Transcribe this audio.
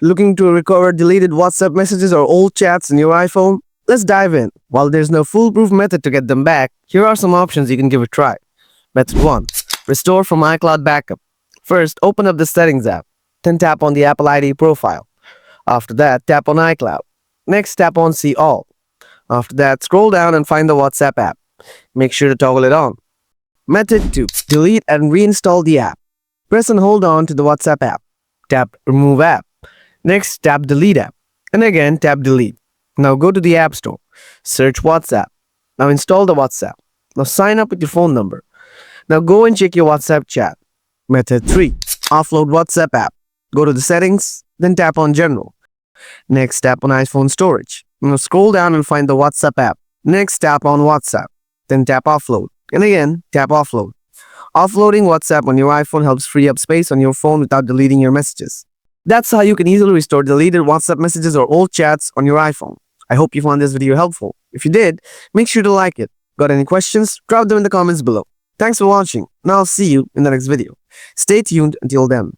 Looking to recover deleted WhatsApp messages or old chats in your iPhone? Let's dive in. While there's no foolproof method to get them back, here are some options you can give a try. Method 1. Restore from iCloud backup. First, open up the Settings app. Then tap on the Apple ID profile. After that, tap on iCloud. Next, tap on See All. After that, scroll down and find the WhatsApp app. Make sure to toggle it on. Method 2. Delete and reinstall the app. Press and hold on to the WhatsApp app. Tap Remove App. Next, tap Delete App. And again, tap Delete. Now go to the App Store. Search WhatsApp. Now install the WhatsApp. Now sign up with your phone number. Now go and check your WhatsApp chat. Method 3. Offload WhatsApp app. Go to the Settings, then tap on General. Next, tap on iPhone Storage. Now scroll down and find the WhatsApp app. Next, tap on WhatsApp. Then tap Offload. And again, tap Offload. Offloading WhatsApp on your iPhone helps free up space on your phone without deleting your messages. That's how you can easily restore deleted WhatsApp messages or old chats on your iPhone. I hope you found this video helpful. If you did, make sure to like it. Got any questions? Drop them in the comments below. Thanks for watching, and I'll see you in the next video. Stay tuned until then.